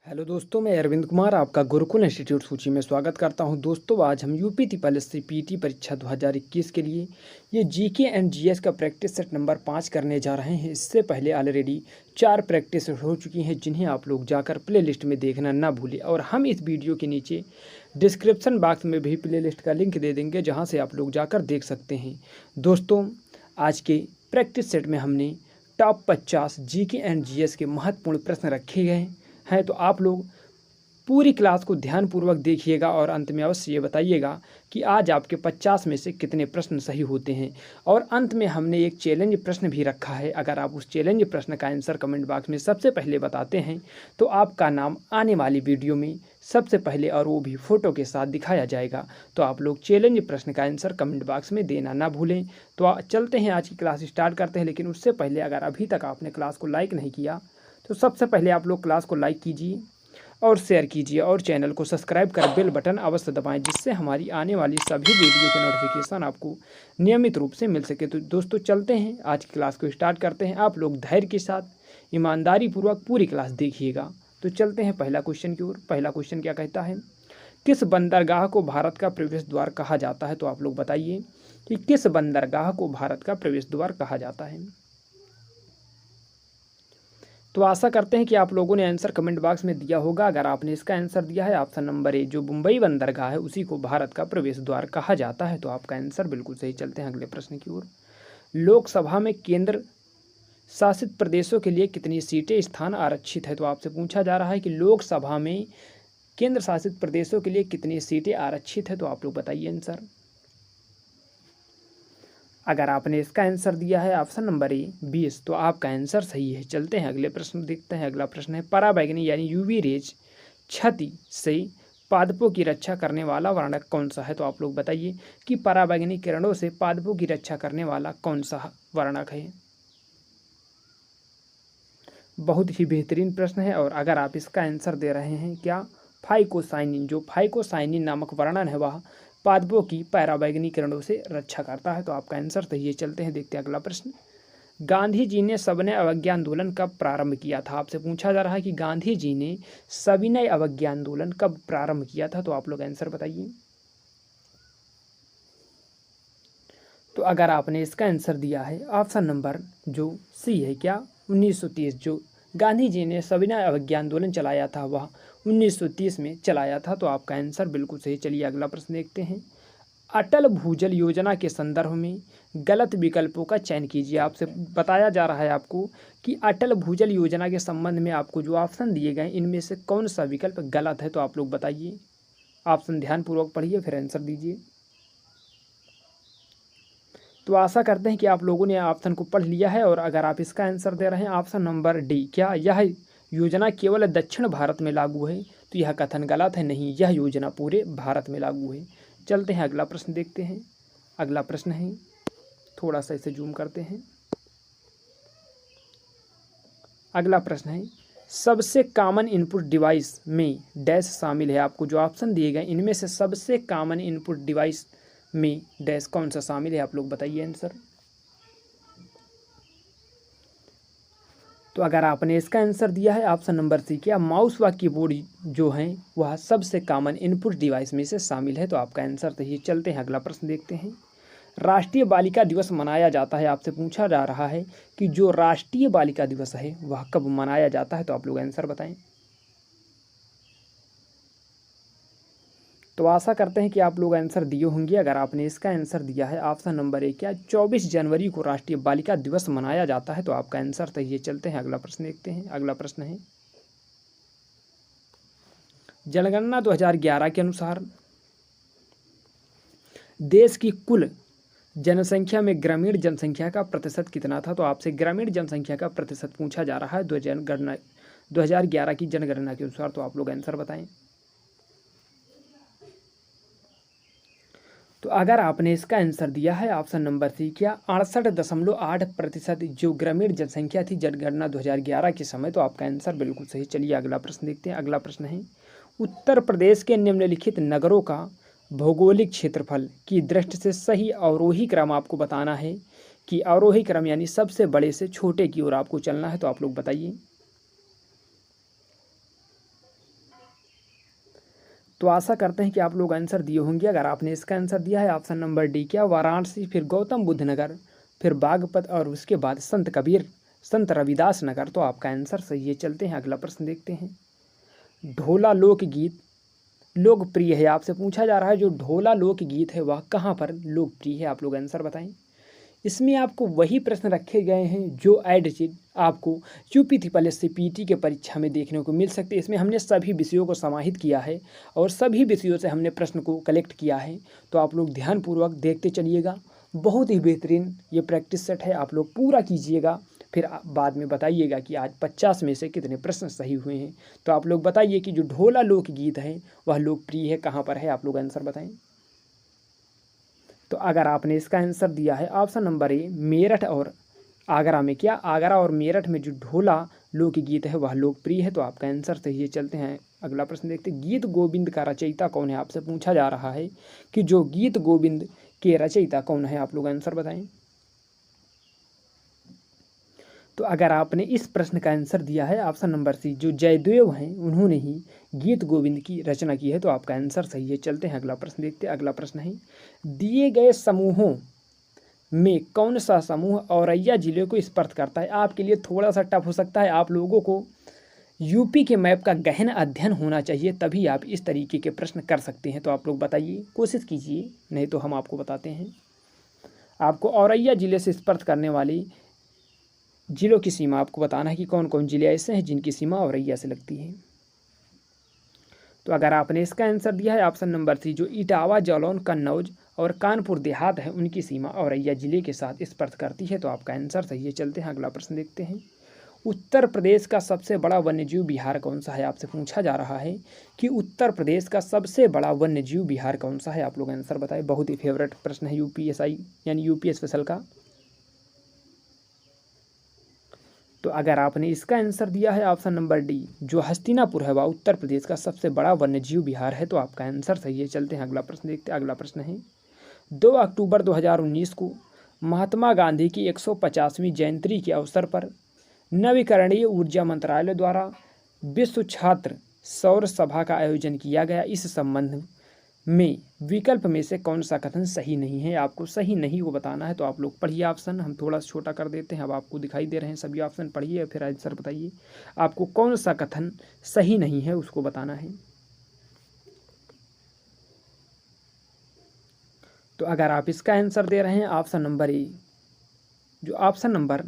Hello दोस्तों, मैं अरविंद कुमार आपका गुरुकुल इंस्टीट्यूट सूची में स्वागत करता हूं। दोस्तों, आज हम यूपी त्रिपल एससी पीटी परीक्षा 2021 के लिए ये जीके एंड जीएस का प्रैक्टिस सेट नंबर 5 करने जा रहे हैं। इससे पहले ऑलरेडी 4 प्रैक्टिस हो चुकी हैं, जिन्हें आप लोग जाकर प्ले लिस्ट में देखना ना भूलें। और हम इस वीडियो के नीचे डिस्क्रिप्शन बॉक्स में भी प्ले लिस्ट का लिंक दे देंगे, जहाँ से आप लोग जाकर देख सकते हैं। दोस्तों, आज के प्रैक्टिस सेट में हमने टॉप 50 जीके एंड जीएस के महत्वपूर्ण प्रश्न रखे गए हैं। तो आप लोग पूरी क्लास को ध्यानपूर्वक देखिएगा और अंत में अवश्य ये बताइएगा कि आज आपके 50 में से कितने प्रश्न सही होते हैं। और अंत में हमने एक चैलेंज प्रश्न भी रखा है। अगर आप उस चैलेंज प्रश्न का आंसर कमेंट बॉक्स में सबसे पहले बताते हैं तो आपका नाम आने वाली वीडियो में सबसे पहले और वो भी फ़ोटो के साथ दिखाया जाएगा। तो आप लोग चैलेंज प्रश्न का आंसर कमेंट बॉक्स में देना ना भूलें। तो चलते हैं, आज की क्लास स्टार्ट करते हैं। लेकिन उससे पहले अगर अभी तक आपने क्लास को लाइक नहीं किया तो सबसे पहले आप लोग क्लास को लाइक कीजिए और शेयर कीजिए और चैनल को सब्सक्राइब कर बेल बटन अवश्य दबाएं, जिससे हमारी आने वाली सभी वीडियो के नोटिफिकेशन आपको नियमित रूप से मिल सके। तो दोस्तों, चलते हैं, आज की क्लास को स्टार्ट करते हैं। आप लोग धैर्य के साथ ईमानदारी पूर्वक पूरी क्लास देखिएगा। तो चलते हैं पहला क्वेश्चन की ओर। पहला क्वेश्चन क्या कहता है, किस बंदरगाह को भारत का प्रवेश द्वार कहा जाता है? तो आप लोग बताइए कि किस बंदरगाह को भारत का प्रवेश द्वार कहा जाता है। तो आशा करते हैं कि आप लोगों ने आंसर कमेंट बॉक्स में दिया होगा। अगर आपने इसका आंसर दिया है ऑप्शन नंबर ए, जो मुंबई बंदरगाह है, उसी को भारत का प्रवेश द्वार कहा जाता है, तो आपका आंसर बिल्कुल सही। चलते हैं अगले प्रश्न की ओर। लोकसभा में केंद्र शासित प्रदेशों के लिए कितनी सीटें स्थान आरक्षित है? तो आपसे पूछा जा रहा है कि लोकसभा में केंद्र शासित प्रदेशों के लिए कितनी सीटें आरक्षित है, तो आप लोग बताइए आंसर। अगर आपने इसका आंसर दिया है ऑप्शन नंबर ए 20, तो आपका आंसर सही है। चलते हैं अगले प्रश्न देखते हैं। अगला प्रश्न है, पराबैंगनी यानी यूवी रेज क्षति से पादपों की रक्षा करने वाला वर्णक कौन सा है? तो आप लोग बताइए कि पराबैंगनी किरणों से पादपों की रक्षा करने वाला कौन सा वर्णक है। बहुत ही बेहतरीन प्रश्न है। और अगर आप इसका आंसर दे रहे हैं क्या, फाइकोसाइनिन, जो फाइकोसाइनिन नामक वर्णन है वह पादपों की पराबैंगनी किरणों से रक्षा करता है, तो आपका आंसर सही है। चलते हैं देखते हैं अगला प्रश्न। गांधी जी ने सविनय अवज्ञा आंदोलन कब प्रारंभ किया था? आपसे पूछा जा रहा है कि गांधी जी ने सविनय अवज्ञा आंदोलन कब प्रारंभ किया था, तो आप लोग आंसर बताइए। तो अगर आपने इसका आंसर दिया है ऑप्शन नंबर जो सी है क्या, 1930, जो गांधी जी ने सविनय अवज्ञा आंदोलन चलाया था वह 1930 में चलाया था, तो आपका आंसर बिल्कुल सही। चलिए अगला प्रश्न देखते हैं। अटल भूजल योजना के संदर्भ में गलत विकल्पों का चयन कीजिए। आपसे बताया जा रहा है आपको कि अटल भूजल योजना के संबंध में आपको जो ऑप्शन दिए गए इनमें से कौन सा विकल्प गलत है, तो आप लोग बताइए। ऑप्शन ध्यानपूर्वक पढ़िए फिर आंसर दीजिए। तो आशा करते हैं कि आप लोगों ने ऑप्शन को पढ़ लिया है। और अगर आप इसका आंसर दे रहे हैं ऑप्शन नंबर डी, क्या यह योजना केवल दक्षिण भारत में लागू है? तो यह कथन गलत है, नहीं, यह योजना पूरे भारत में लागू है। चलते हैं अगला प्रश्न देखते हैं। अगला प्रश्न है, थोड़ा सा इसे जूम करते हैं। अगला प्रश्न है, सबसे कॉमन इनपुट डिवाइस में डैश शामिल है? आपको जो ऑप्शन दिए गए इनमें से सबसे कॉमन इनपुट डिवाइस में डैश कौन सा शामिल है? आप लोग बताइए आंसर। तो अगर आपने इसका आंसर दिया है ऑप्शन नंबर सी, क्या माउस व कीबोर्ड जो हैं वह सबसे कॉमन इनपुट डिवाइस में से शामिल है, तो आपका आंसर सही है। चलते हैं अगला प्रश्न देखते हैं। राष्ट्रीय बालिका दिवस मनाया जाता है, आपसे पूछा जा रहा है कि जो राष्ट्रीय बालिका दिवस है वह कब मनाया जाता है, तो आप लोग आंसर बताएं। तो आशा करते हैं कि आप लोग आंसर दिए होंगे। अगर आपने इसका आंसर दिया है ऑप्शन नंबर ए, क्या 24 जनवरी को राष्ट्रीय बालिका दिवस मनाया जाता है, तो आपका आंसर सही है। चलते हैं अगला प्रश्न देखते हैं। अगला प्रश्न है, जनगणना 2011 के अनुसार देश की कुल जनसंख्या में ग्रामीण जनसंख्या का प्रतिशत कितना था? तो आपसे ग्रामीण जनसंख्या का प्रतिशत पूछा जा रहा है 2011 की जनगणना के अनुसार, तो आप लोग आंसर बताएं। तो अगर आपने इसका आंसर दिया है ऑप्शन नंबर सी, क्या 68.8% जो ग्रामीण जनसंख्या थी जनगणना 2011 के समय, तो आपका आंसर बिल्कुल सही। चलिए अगला प्रश्न देखते हैं। अगला प्रश्न है, उत्तर प्रदेश के निम्नलिखित नगरों का भौगोलिक क्षेत्रफल की दृष्टि से सही अवरोही क्रम आपको बताना है कि अवरोही क्रम यानी सबसे बड़े से छोटे की ओर आपको चलना है, तो आप लोग बताइए। तो आशा करते हैं कि आप लोग आंसर दिए होंगे। अगर आपने इसका आंसर दिया है ऑप्शन नंबर डी क्या वाराणसी, फिर गौतम बुद्ध नगर, फिर बागपत और उसके बाद संत कबीर संत रविदास नगर, तो आपका आंसर सही है। चलते हैं अगला प्रश्न देखते हैं। ढोला लोकगीत लोकप्रिय है, आपसे पूछा जा रहा है जो ढोला लोकगीत है वह कहाँ पर लोकप्रिय है, आप लोग आंसर बताएं। इसमें आपको वही प्रश्न रखे गए हैं जो एडचिट आपको यूपी ट्रिपल एस पीटी के परीक्षा में देखने को मिल सकते हैं। इसमें हमने सभी विषयों को समाहित किया है और सभी विषयों से हमने प्रश्न को कलेक्ट किया है, तो आप लोग ध्यानपूर्वक देखते चलिएगा। बहुत ही बेहतरीन ये प्रैक्टिस सेट है, आप लोग पूरा कीजिएगा, फिर बाद में बताइएगा कि आज 50 में से कितने प्रश्न सही हुए हैं। तो आप लोग बताइए कि जो ढोला लोकगीत है वह लोकप्रिय है कहाँ पर है, आप लोग आंसर बताएं। तो अगर आपने इसका आंसर दिया है ऑप्शन नंबर ए मेरठ और आगरा में, क्या आगरा और मेरठ में जो ढोला लोकगीत है वह लोकप्रिय है, तो आपका आंसर सही है। चलते हैं अगला प्रश्न देखते हैं। गीत गोविंद का रचयिता कौन है, आपसे पूछा जा रहा है कि जो गीत गोविंद के रचयिता कौन है, आप लोग आंसर बताएं। तो अगर आपने इस प्रश्न का आंसर दिया है ऑप्शन नंबर सी जो जयदेव हैं उन्होंने ही गीत गोविंद की रचना की है, तो आपका आंसर सही है। चलते हैं अगला प्रश्न देखते हैं। अगला प्रश्न है दिए गए समूहों में कौन सा समूह औरैया जिले को स्पर्श करता है। आपके लिए थोड़ा सा टफ हो सकता है, आप लोगों को यूपी के मैप का गहन अध्ययन होना चाहिए, तभी आप इस तरीके के प्रश्न कर सकते हैं। तो आप लोग बताइए, कोशिश कीजिए, नहीं तो हम आपको बताते हैं। आपको औरैया जिले से स्पर्श करने वाली जिलों की सीमा आपको बताना है कि कौन कौन जिले ऐसे हैं जिनकी सीमा औरैया से लगती है। तो अगर आपने इसका आंसर दिया है ऑप्शन नंबर सी जो इटावा जालौन कन्नौज और कानपुर देहात है उनकी सीमा औरैया जिले के साथ स्पर्श करती है, तो आपका आंसर सही है। चलते हैं अगला प्रश्न देखते हैं। उत्तर प्रदेश का सबसे बड़ा वन्यजीव विहार कौन सा है, आपसे पूछा जा रहा है कि उत्तर प्रदेश का सबसे बड़ा वन्यजीव विहार कौन सा है, आप लोग आंसर बताएं। बहुत ही फेवरेट प्रश्न है यूपीएसआई यानी यूपी स्पेशल का। तो अगर आपने इसका आंसर दिया है ऑप्शन नंबर डी जो हस्तिनापुर है वह उत्तर प्रदेश का सबसे बड़ा वन्यजीव विहार है, तो आपका आंसर सही है। चलते हैं अगला प्रश्न देखते हैं। अगला प्रश्न है 2 अक्टूबर 2019 को महात्मा गांधी की 150वीं जयंती के अवसर पर नवीकरणीय ऊर्जा मंत्रालय द्वारा विश्व छात्र सौर सभा का आयोजन किया गया। इस संबंध में विकल्प में से कौन सा कथन सही नहीं है, आपको सही नहीं को बताना है। तो आप लोग पढ़िए ऑप्शन, हम थोड़ा छोटा कर देते हैं, अब आपको दिखाई दे रहे हैं सभी ऑप्शन, पढ़िए फिर आंसर बताइए आपको कौन सा कथन सही नहीं है उसको बताना है। तो अगर आप इसका आंसर दे रहे हैं ऑप्शन नंबर ए जो ऑप्शन नंबर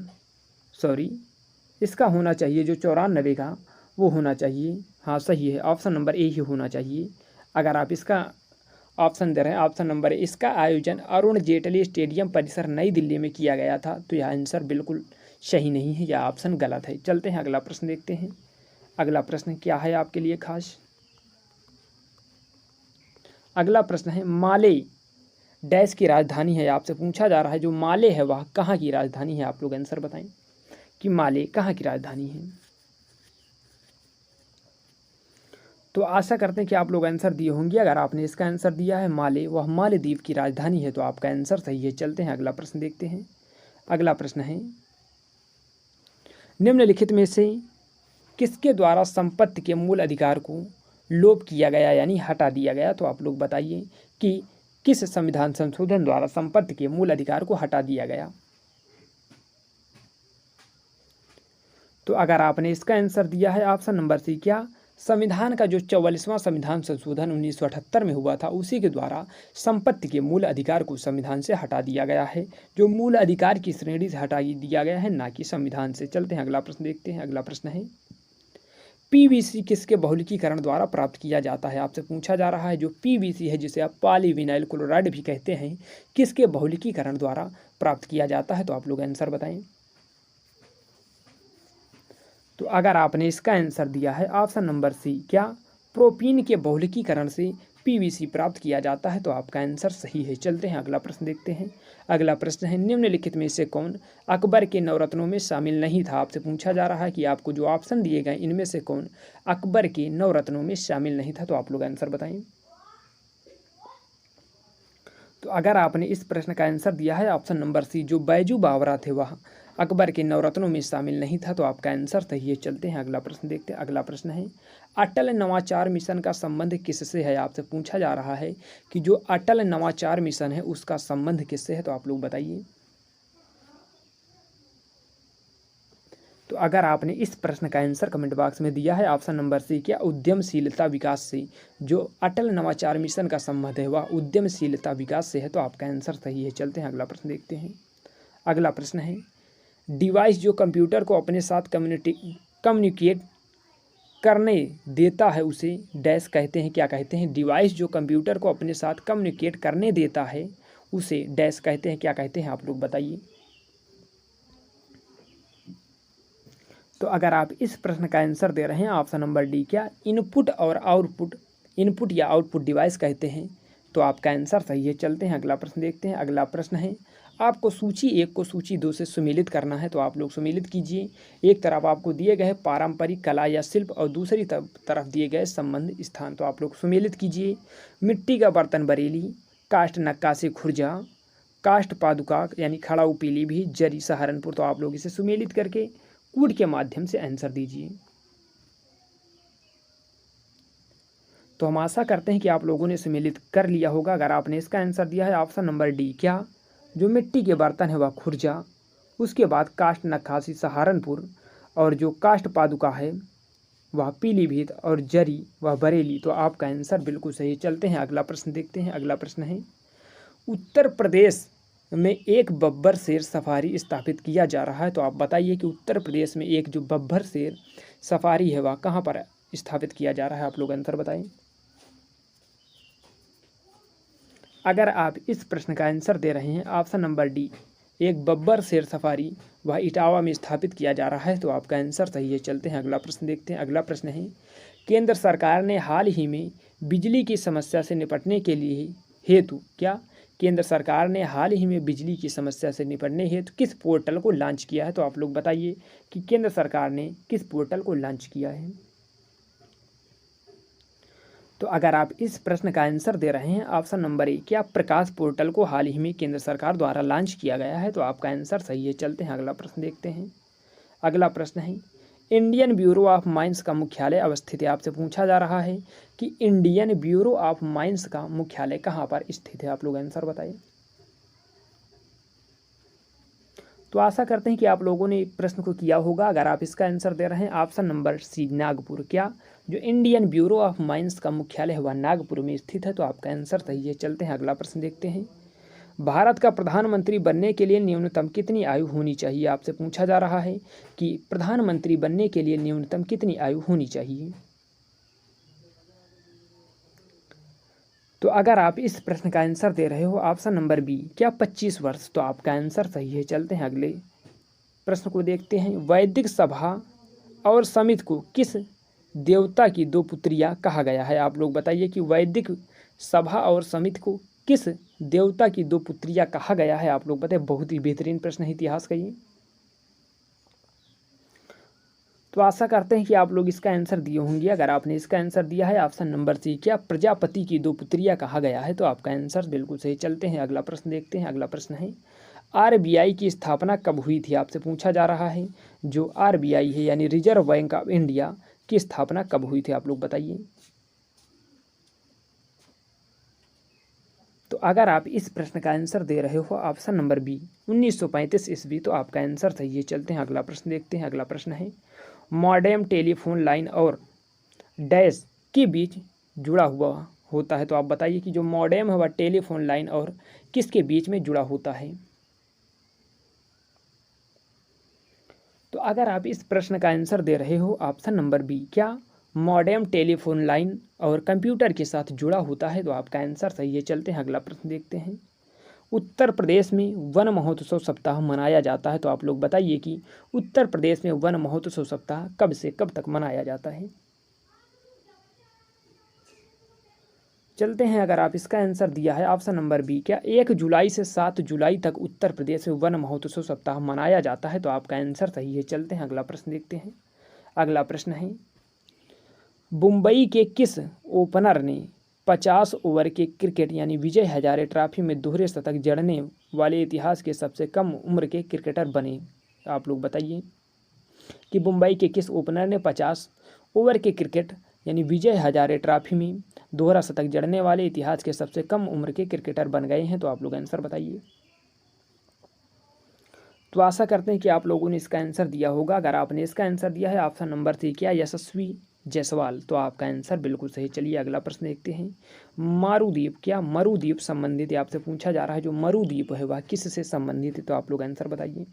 इसका होना चाहिए जो 94 का वो होना चाहिए, हाँ सही है, ऑप्शन नंबर ए ही होना चाहिए। अगर आप इसका ऑप्शन दे रहे हैं ऑप्शन नंबर ए इसका आयोजन अरुण जेटली स्टेडियम परिसर नई दिल्ली में किया गया था, तो यह आंसर बिल्कुल सही नहीं है, यह ऑप्शन गलत है। चलते हैं अगला प्रश्न देखते हैं। अगला प्रश्न क्या है आपके लिए खास। अगला प्रश्न है माले डैश की राजधानी है, आपसे पूछा जा रहा है जो माले है वह कहाँ की राजधानी है, आप लोग आंसर बताएं कि माले कहाँ की राजधानी है। तो आशा करते हैं कि आप लोग आंसर दिए होंगे। अगर आपने इसका आंसर दिया है माले वह मालदीव की राजधानी है, तो आपका आंसर सही है। चलते हैं अगला प्रश्न देखते हैं। अगला प्रश्न है निम्नलिखित में से किसके द्वारा संपत्ति के मूल अधिकार को लोप किया गया यानी हटा दिया गया, तो आप लोग बताइए कि किस संविधान संशोधन द्वारा संपत्ति के मूल अधिकार को हटा दिया गया। तो अगर आपने इसका आंसर दिया है ऑप्शन नंबर सी क्या संविधान का जो 44वां संविधान संशोधन 1978 में हुआ था उसी के द्वारा संपत्ति के मूल अधिकार को संविधान से हटा दिया गया है, जो मूल अधिकार की श्रेणी से हटा दिया गया है ना कि संविधान से। चलते हैं अगला प्रश्न देखते हैं। अगला प्रश्न है पीवीसी किसके बहुलकीकरण द्वारा प्राप्त किया जाता है, आपसे पूछा जा रहा है जो पीवीसी है जिसे आप पॉलीविनाइल क्लोराइड भी कहते हैं किसके बहुलकीकरण द्वारा प्राप्त किया जाता है, तो आप लोग आंसर बताएं। तो अगर आपने इसका आंसर दिया है ऑप्शन नंबर सी क्या प्रोपीन के बहुलकीकरण से पीवीसी प्राप्त किया जाता है, तो आपका आंसर सही है। चलते हैं अगला प्रश्न देखते हैं। अगला प्रश्न है निम्नलिखित में से कौन अकबर के नवरत्नों में शामिल नहीं था, आपसे पूछा जा रहा है कि आपको जो ऑप्शन दिए गए इनमें से कौन अकबर के नवरत्नों में शामिल नहीं था, तो आप लोग आंसर बताएं। तो अगर आपने इस प्रश्न का आंसर दिया है ऑप्शन नंबर सी जो बैजू बावरा थे वह अकबर के नवरत्नों में शामिल नहीं था, तो आपका आंसर सही है। चलते हैं अगला प्रश्न देखते हैं। अगला प्रश्न है, अटल नवाचार मिशन का संबंध किससे है? आपसे पूछा जा रहा है कि जो अटल नवाचार मिशन है उसका संबंध किससे है, तो आप लोग बताइए। तो अगर आपने इस प्रश्न का आंसर कमेंट बॉक्स में दिया है ऑप्शन नंबर सी, क्या उद्यमशीलता विकास से, जो अटल नवाचार मिशन का संबंध है वह उद्यमशीलता विकास से है, तो आपका आंसर सही है। चलते हैं अगला प्रश्न देखते हैं। अगला प्रश्न है, डिवाइस जो कंप्यूटर को अपने साथ कम्युनिकेट करने देता है उसे डैश कहते हैं, क्या कहते हैं? डिवाइस जो कंप्यूटर को अपने साथ कम्युनिकेट करने देता है उसे डैश कहते हैं, क्या कहते हैं? आप लोग बताइए। तो अगर आप इस प्रश्न का आंसर दे रहे हैं ऑप्शन नंबर डी, क्या इनपुट और आउटपुट, इनपुट या आउटपुट डिवाइस कहते हैं, तो आपका आंसर सही है। चलते हैं अगला प्रश्न देखते हैं। अगला प्रश्न है, आपको सूची 1 को सूची 2 से सुमेलित करना है, तो आप लोग सुमेलित कीजिए। एक तरफ आपको दिए गए पारंपरिक कला या शिल्प और दूसरी तरफ दिए गए संबंध स्थान, तो आप लोग सुमेलित कीजिए। मिट्टी का बर्तन बरेली, काष्ठ नक्काशी खुर्जा, काष्ठ पादुका यानी खड़ाऊ पीलीभीत, जरी सहारनपुर, तो आप लोग इसे सुमेलित करके कोड के माध्यम से आंसर दीजिए। तो हम आशा करते हैं कि आप लोगों ने सम्मिलित कर लिया होगा। अगर आपने इसका आंसर दिया है ऑप्शन नंबर डी, क्या जो मिट्टी के बर्तन है वह खुर्जा, उसके बाद काष्ठ नक्काशी सहारनपुर, और जो काष्ठ पादुका है वह पीलीभीत, और जरी वह बरेली, तो आपका आंसर बिल्कुल सही। चलते हैं अगला प्रश्न देखते हैं। अगला प्रश्न है, उत्तर प्रदेश में एक बब्बर शेर सफारी स्थापित किया जा रहा है, तो आप बताइए कि उत्तर प्रदेश में एक जो बब्बर शेर सफारी है वह कहाँ पर स्थापित किया जा रहा है? आप लोग आंसर बताएं। अगर आप इस प्रश्न का आंसर दे रहे हैं ऑप्शन नंबर डी, एक बब्बर शेर सफारी वह इटावा में स्थापित किया जा रहा है, तो आपका आंसर सही है। चलते हैं अगला प्रश्न देखते हैं। अगला प्रश्न है, केंद्र सरकार ने हाल ही में बिजली की समस्या से निपटने के लिए हेतु, क्या केंद्र सरकार ने हाल ही में बिजली की समस्या से निपटने हेतु किस पोर्टल को लॉन्च किया है? तो आप लोग बताइए कि केंद्र सरकार ने किस पोर्टल को लॉन्च किया है। तो अगर आप इस प्रश्न का आंसर दे रहे हैं ऑप्शन नंबर ए, क्या प्रकाश पोर्टल को हाल ही में केंद्र सरकार द्वारा लॉन्च किया गया है, तो आपका आंसर सही है। चलते हैं अगला प्रश्न देखते हैं। अगला प्रश्न है, इंडियन ब्यूरो ऑफ माइंस का मुख्यालय अवस्थित है। आपसे पूछा जा रहा है कि इंडियन ब्यूरो ऑफ माइंस का मुख्यालय कहाँ पर स्थित है? आप लोग आंसर बताइए। तो आशा करते हैं कि आप लोगों ने प्रश्न को किया होगा। अगर आप इसका आंसर दे रहे हैं ऑप्शन नंबर सी, नागपुर, क्या जो इंडियन ब्यूरो ऑफ माइंस का मुख्यालय है वह नागपुर में स्थित है, तो आपका आंसर सही है। चलते हैं अगला प्रश्न देखते हैं। भारत का प्रधानमंत्री बनने के लिए न्यूनतम कितनी आयु होनी चाहिए? आपसे पूछा जा रहा है कि प्रधानमंत्री बनने के लिए न्यूनतम कितनी आयु होनी चाहिए। तो अगर आप इस प्रश्न का आंसर दे रहे हो ऑप्शन नंबर बी, क्या 25 वर्ष, तो आपका आंसर सही है। चलते हैं अगले प्रश्न को देखते हैं। वैदिक सभा और समित को किस देवता की 2 पुत्रियां कहा गया है? आप लोग बताइए कि वैदिक सभा और समित को किस देवता की 2 पुत्रियां कहा गया है? आप लोग बताइए। बहुत ही बेहतरीन प्रश्न है इतिहास का ये। तो आशा करते हैं कि आप लोग इसका आंसर दिए होंगे। अगर आपने इसका आंसर दिया है ऑप्शन नंबर सी, क्या प्रजापति की 2 पुत्रियां कहा गया है, तो आपका आंसर बिल्कुल सही। चलते हैं अगला प्रश्न देखते हैं। अगला प्रश्न है, आरबीआई की स्थापना कब हुई थी? आपसे पूछा जा रहा है जो आरबीआई है यानी रिजर्व बैंक ऑफ इंडिया की स्थापना कब हुई थी? आप लोग बताइए। तो अगर आप इस प्रश्न का आंसर दे रहे हो ऑप्शन नंबर बी, 1935 ईस्वी, तो आपका आंसर सही है। चलते हैं अगला प्रश्न देखते हैं। अगला प्रश्न है, मॉडेम टेलीफोन लाइन और डैश के बीच जुड़ा हुआ होता है, तो आप बताइए कि जो मॉडेम है वह टेलीफोन लाइन और किसके बीच में जुड़ा होता है? तो अगर आप इस प्रश्न का आंसर दे रहे हो ऑप्शन नंबर बी, क्या मॉडेम टेलीफोन लाइन और कंप्यूटर के साथ जुड़ा होता है, तो आपका आंसर सही है। चलते हैं अगला प्रश्न देखते हैं। उत्तर प्रदेश में वन महोत्सव सप्ताह मनाया जाता है, तो आप लोग बताइए कि उत्तर प्रदेश में वन महोत्सव सप्ताह कब से कब तक मनाया जाता है? चलते हैं। अगर आप इसका आंसर दिया है ऑप्शन नंबर बी, क्या 1 जुलाई से 7 जुलाई तक उत्तर प्रदेश में वन महोत्सव सप्ताह मनाया जाता है, तो आपका आंसर सही है। चलते हैं अगला प्रश्न देखते हैं। अगला प्रश्न है, मुंबई के किस ओपनर ने 50 ओवर के क्रिकेट यानी विजय हजारे ट्रॉफी में दोहरे शतक जड़ने वाले इतिहास के सबसे कम उम्र के क्रिकेटर बने? आप लोग बताइए कि मुंबई के किस ओपनर ने 50 ओवर के क्रिकेट यानी विजय हजारे ट्रॉफी में दोहरा शतक जड़ने वाले इतिहास के सबसे कम उम्र के क्रिकेटर बन गए हैं? तो आप लोग आंसर बताइए। तो आशा करते हैं कि आप लोगों ने इसका आंसर दिया होगा। अगर आपने इसका आंसर दिया है ऑप्शन नंबर 3 क्या यशस्वी जायसवाल, तो आपका आंसर बिल्कुल सही। चलिए अगला प्रश्न देखते हैं। मारुद्वीप क्या मरुद्वीप संबंधित है? आपसे पूछा जा रहा है जो मरुद्वीप है वह किससे संबंधित है? तो आप लोग आंसर बताइए।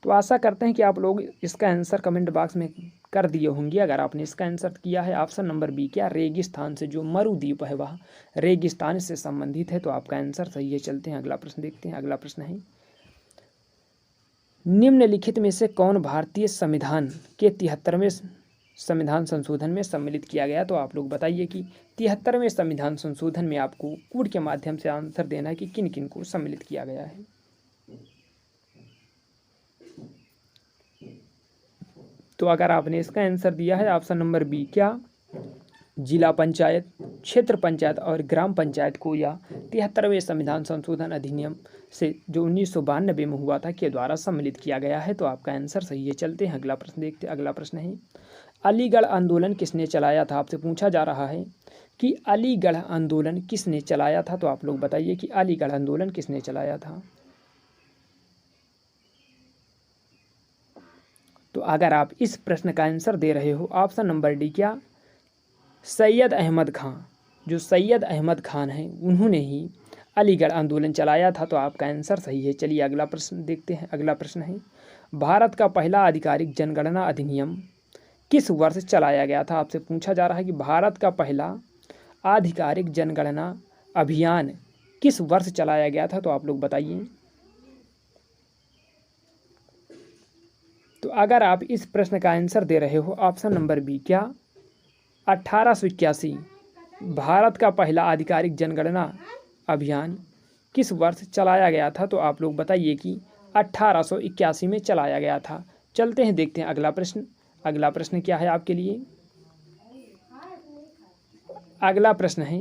तो आशा करते हैं कि आप लोग इसका आंसर कमेंट बॉक्स में कर दिए होंगे। अगर आपने इसका आंसर किया है ऑप्शन नंबर बी क्या रेगिस्तान से, जो मरुद्वीप है वह रेगिस्तान से संबंधित है, तो आपका आंसर सही है। चलते हैं अगला प्रश्न देखते हैं। अगला प्रश्न है निम्नलिखित में से कौन भारतीय संविधान के 73वें संविधान संशोधन में सम्मिलित किया गया? तो आप लोग बताइए कि 73वें संविधान संशोधन में आपको कोड के माध्यम से आंसर देना है कि किन किन को सम्मिलित किया गया है। तो अगर आपने इसका आंसर दिया है ऑप्शन नंबर बी क्या जिला पंचायत, क्षेत्र पंचायत और ग्राम पंचायत को या 73वें संविधान संशोधन अधिनियम से जो 1992 में हुआ था के द्वारा सम्मिलित किया गया है, तो आपका आंसर सही है। चलते हैं अगला प्रश्न देखते हैं। अगला प्रश्न है अलीगढ़ आंदोलन किसने चलाया था? आपसे पूछा जा रहा है कि अलीगढ़ आंदोलन किसने चलाया था? तो आप लोग बताइए कि अलीगढ़ आंदोलन किसने चलाया था। तो अगर आप इस प्रश्न का आंसर दे रहे हो ऑप्शन नंबर डी क्या सैयद अहमद खां, जो सैयद अहमद खान हैं उन्होंने ही अलीगढ़ आंदोलन चलाया था, तो आपका आंसर सही है। चलिए अगला प्रश्न देखते हैं। अगला प्रश्न है भारत का पहला आधिकारिक जनगणना अधिनियम किस वर्ष चलाया गया था? आपसे पूछा जा रहा है कि भारत का पहला आधिकारिक जनगणना अभियान किस वर्ष चलाया गया था? तो आप लोग बताइए। तो अगर आप इस प्रश्न का आंसर दे रहे हो ऑप्शन नंबर बी क्या 1881 भारत का पहला आधिकारिक जनगणना अभियान किस वर्ष चलाया गया था? तो आप लोग बताइए कि 1881 में चलाया गया था। चलते हैं देखते हैं अगला प्रश्न। अगला प्रश्न क्या है आपके लिए? अगला प्रश्न है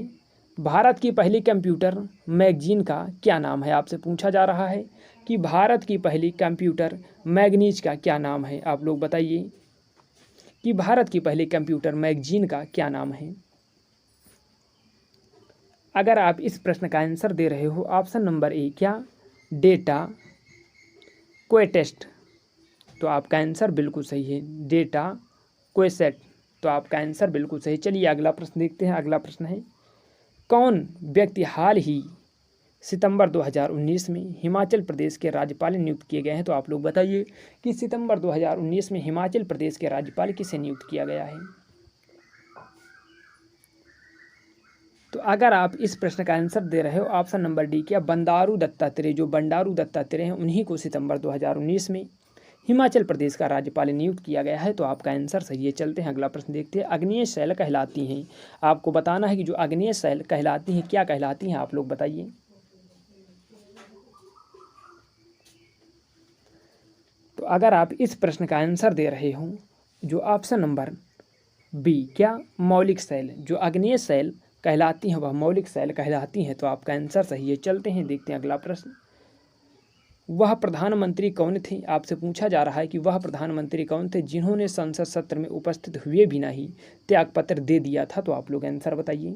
भारत की पहली कंप्यूटर मैगजीन का क्या नाम है? आपसे पूछा जा रहा है कि भारत की पहली कंप्यूटर मैगजीन का क्या नाम है? आप लोग बताइए कि भारत की पहली कंप्यूटर मैगजीन का क्या नाम है। अगर आप इस प्रश्न का आंसर दे रहे हो ऑप्शन नंबर ए क्या डेटा क्वेटेस्ट, तो आपका आंसर बिल्कुल सही है। डेटा क्वेसेट, तो आपका आंसर बिल्कुल सही। चलिए अगला प्रश्न देखते हैं। अगला प्रश्न है कौन व्यक्ति हाल ही सितंबर 2019 में हिमाचल प्रदेश के राज्यपाल नियुक्त किए गए हैं? तो आप लोग बताइए कि सितंबर 2019 में हिमाचल प्रदेश के राज्यपाल किसे नियुक्त किया गया है। तो अगर आप इस प्रश्न का आंसर दे रहे हो ऑप्शन नंबर डी क्या बंडारू दत्तात्रेय, जो बंडारू दत्तात्रेय हैं उन्हीं को सितंबर 2019 में हिमाचल प्रदेश का राज्यपाल नियुक्त किया गया है, तो आपका आंसर सही है। चलते हैं अगला प्रश्न देखते हैं। आग्नेय शैल कहलाती हैं, आपको बताना है कि जो आग्नेय शैल कहलाती हैं क्या कहलाती हैं, आप लोग बताइए। तो अगर आप इस प्रश्न का आंसर दे रहे हो जो ऑप्शन नंबर बी क्या मौलिक शैल, जो आग्नेय शैल कहलाती हैं वह मौलिक शैल कहलाती हैं, तो आपका आंसर सही है। चलते हैं देखते हैं अगला प्रश्न। वह प्रधानमंत्री कौन थे? आपसे पूछा जा रहा है कि वह प्रधानमंत्री कौन थे जिन्होंने संसद सत्र में उपस्थित हुए बिना ही त्यागपत्र दे दिया था? तो आप लोग आंसर बताइए।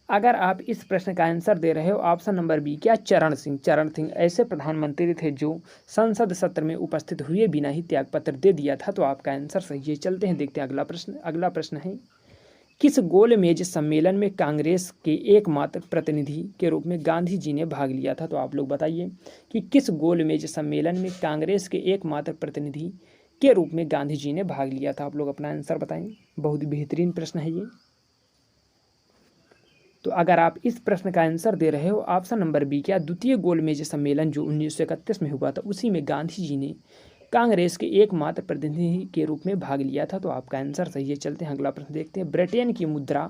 अगर आप इस प्रश्न का आंसर दे रहे हो ऑप्शन नंबर बी क्या चरण सिंह, चरण सिंह ऐसे प्रधानमंत्री थे जो संसद सत्र में उपस्थित हुए बिना ही त्यागपत्र दे दिया था, तो आपका आंसर सही है। चलते हैं देखते हैं अगला प्रश्न। अगला प्रश्न है किस गोलमेज सम्मेलन में कांग्रेस के एकमात्र प्रतिनिधि के रूप में गांधी जी ने भाग लिया था? तो आप लोग बताइए कि किस गोलमेज सम्मेलन में कांग्रेस के एकमात्र प्रतिनिधि के रूप में गांधी जी ने भाग लिया था? आप लोग अपना आंसर बताएं। बहुत बेहतरीन प्रश्न है ये। तो अगर आप इस प्रश्न का आंसर दे रहे हो ऑप्शन नंबर बी क्या द्वितीय गोलमेज सम्मेलन जो 1931 में हुआ था उसी में गांधी जी ने कांग्रेस के एकमात्र प्रतिनिधि के रूप में भाग लिया था, तो आपका आंसर सही है। चलते हैं अगला प्रश्न देखते हैं। ब्रिटेन की मुद्रा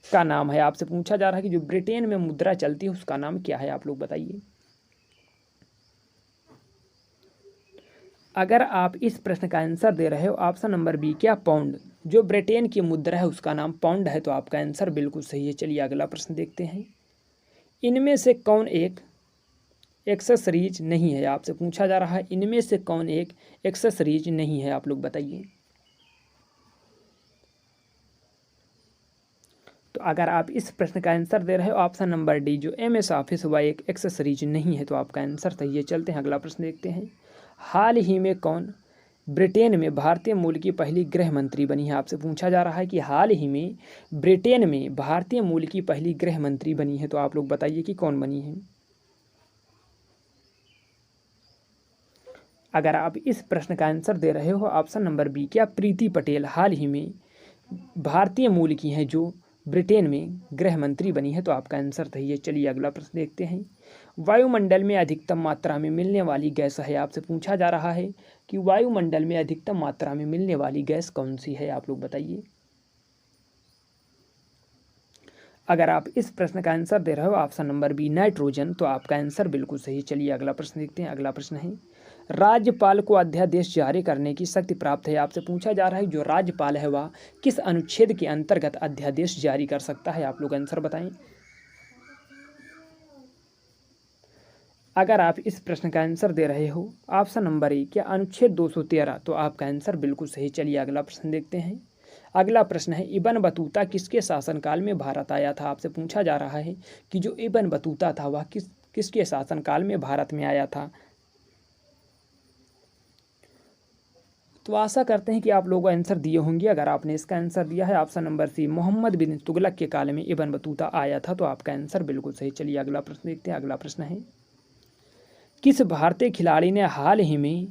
का नाम है, आपसे पूछा जा रहा है कि जो ब्रिटेन में मुद्रा चलती है उसका नाम क्या है? आप लोग बताइए। अगर आप इस प्रश्न का आंसर दे रहे हो ऑप्शन नंबर बी क्या पाउंड, जो ब्रिटेन की मुद्रा है उसका नाम पाउंड है, तो आपका आंसर बिल्कुल सही है। चलिए अगला प्रश्न देखते हैं। इनमें से कौन एक एक्सेसरीज नहीं है, आपसे पूछा जा रहा है इनमें से कौन एक एक्सेसरीज नहीं है, आप लोग बताइए। तो अगर आप इस प्रश्न का आंसर दे रहे हो ऑप्शन नंबर डी, जो MS ऑफिस वह एक एक्सेसरीज नहीं है, तो आपका आंसर सही है। चलते हैं अगला प्रश्न देखते हैं। हाल ही में कौन ब्रिटेन में भारतीय मूल की पहली गृह मंत्री बनी है, आपसे पूछा जा रहा है कि हाल ही में ब्रिटेन में भारतीय मूल की पहली गृह मंत्री बनी है, तो आप लोग बताइए कि कौन बनी है। अगर आप इस प्रश्न का आंसर दे रहे हो ऑप्शन नंबर बी क्या प्रीति पटेल हाल ही में भारतीय मूल की हैं जो ब्रिटेन में गृह मंत्री बनी है, तो आपका आंसर सही है। चलिए अगला प्रश्न देखते हैं। वायुमंडल में अधिकतम मात्रा में मिलने वाली गैस है, आपसे पूछा जा रहा है कि वायुमंडल में अधिकतम मात्रा में मिलने वाली गैस कौन सी है, आप लोग बताइए। अगर आप इस प्रश्न का आंसर दे रहे हो ऑप्शन नंबर बी नाइट्रोजन, तो आपका आंसर बिल्कुल सही। चलिए अगला प्रश्न देखते हैं। अगला प्रश्न है राज्यपाल को अध्यादेश जारी करने की शक्ति प्राप्त है, आपसे पूछा जा रहा है जो राज्यपाल है वह किस अनुच्छेद के अंतर्गत अध्यादेश जारी कर सकता है, आप लोग आंसर बताएं। अगर आप इस प्रश्न का आंसर दे रहे हो ऑप्शन नंबर ए क्या अनुच्छेद 213, तो आपका आंसर बिल्कुल सही। चलिए अगला प्रश्न देखते हैं। अगला प्रश्न है इब्न बतूता किसके शासनकाल में भारत आया था, आपसे पूछा जा रहा है कि जो इब्न बतूता था वह किसके शासनकाल में भारत में आया था। तो आशा करते हैं कि आप लोग आंसर दिए होंगे। अगर आपने इसका आंसर दिया है ऑप्शन नंबर सी मोहम्मद बिन तुगलक के काल में इब्न बतूता आया था, तो आपका आंसर बिल्कुल सही। चलिए अगला प्रश्न देखते हैं। अगला प्रश्न है किस भारतीय खिलाड़ी ने हाल ही में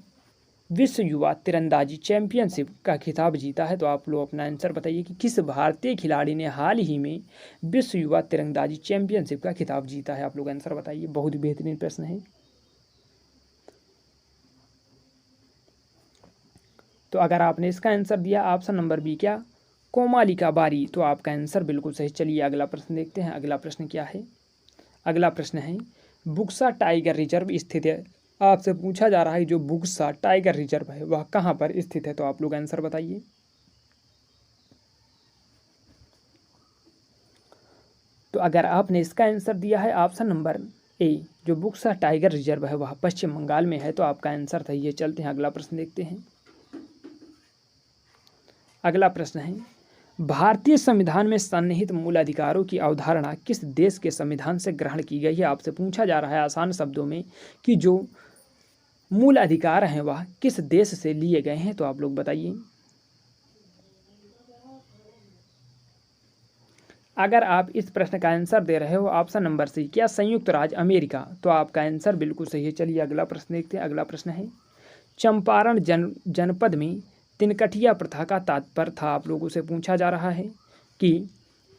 विश्व युवा तीरंदाजी चैंपियनशिप का खिताब जीता है, तो आप लोग अपना आंसर बताइए कि किस भारतीय खिलाड़ी ने हाल ही में विश्व युवा तीरंदाजी चैंपियनशिप का खिताब जीता है, आप लोग आंसर बताइए। बहुत ही बेहतरीन प्रश्न है। तो अगर आपने इसका आंसर दिया ऑप्शन नंबर बी क्या कोमालिका बारी, तो आपका आंसर बिल्कुल सही। चलिए अगला प्रश्न देखते हैं। अगला प्रश्न क्या है। अगला प्रश्न है बुक्सा टाइगर रिजर्व स्थित है, आपसे पूछा जा रहा है जो बुक्सा टाइगर रिजर्व है वह कहाँ पर स्थित है, तो आप लोग आंसर बताइए। तो अगर आपने इसका आंसर दिया है ऑप्शन नंबर ए जो बुक्सा टाइगर रिजर्व है वह पश्चिम बंगाल में है, तो आपका आंसर सही है। चलते हैं अगला प्रश्न देखते हैं। अगला प्रश्न है भारतीय संविधान में सन्निहित मूल अधिकारों की अवधारणा किस देश के संविधान से ग्रहण की गई है, आपसे पूछा जा रहा है आसान शब्दों में कि जो मूल अधिकार हैं वह किस देश से लिए गए हैं, तो आप लोग बताइए। अगर आप इस प्रश्न का आंसर दे रहे हो ऑप्शन नंबर सी क्या संयुक्त राज्य अमेरिका, तो आपका आंसर बिल्कुल सही है। चलिए अगला प्रश्न देखते हैं। अगला प्रश्न है चंपारण जनपद में तिनकठिया प्रथा का तात्पर्य था, आप लोगों से पूछा जा रहा है कि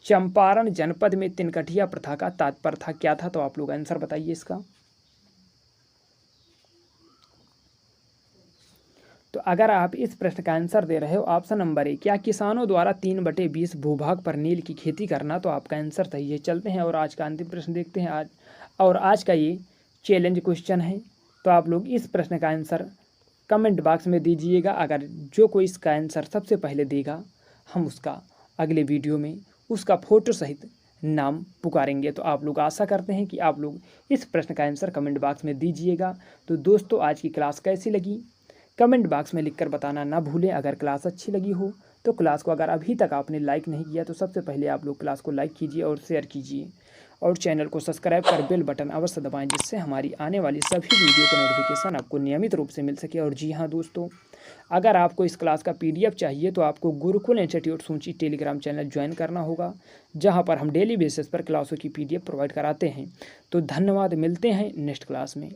चंपारण जनपद में तिनकठिया प्रथा का तात्पर्य था क्या था, तो आप लोग आंसर बताइए इसका। तो अगर आप इस प्रश्न का आंसर दे रहे हो ऑप्शन नंबर ए क्या किसानों द्वारा 3/20 भूभाग पर नील की खेती करना, तो आपका आंसर सही है। चलते हैं और आज का अंतिम प्रश्न देखते हैं। आज का ये चैलेंज क्वेश्चन है, तो आप लोग इस प्रश्न का आंसर कमेंट बॉक्स में दीजिएगा। अगर जो कोई इसका आंसर सबसे पहले देगा हम उसका अगले वीडियो में उसका फ़ोटो सहित नाम पुकारेंगे। तो आप लोग आशा करते हैं कि आप लोग इस प्रश्न का आंसर कमेंट बॉक्स में दीजिएगा। तो दोस्तों आज की क्लास कैसी लगी कमेंट बॉक्स में लिखकर बताना ना भूलें। अगर क्लास अच्छी लगी हो तो क्लास को अगर अभी तक आपने लाइक नहीं किया तो सबसे पहले आप लोग क्लास को लाइक कीजिए और शेयर कीजिए और चैनल को सब्सक्राइब कर बेल बटन अवश्य दबाएं, जिससे हमारी आने वाली सभी वीडियो का नोटिफिकेशन आपको नियमित रूप से मिल सके। और जी हाँ दोस्तों, अगर आपको इस क्लास का PDF चाहिए तो आपको गुरुकुल इंस्टीट्यूट सूची टेलीग्राम चैनल ज्वाइन करना होगा, जहाँ पर हम डेली बेसिस पर क्लासों की PDF प्रोवाइड कराते हैं। तो धन्यवाद, मिलते हैं नेक्स्ट क्लास में।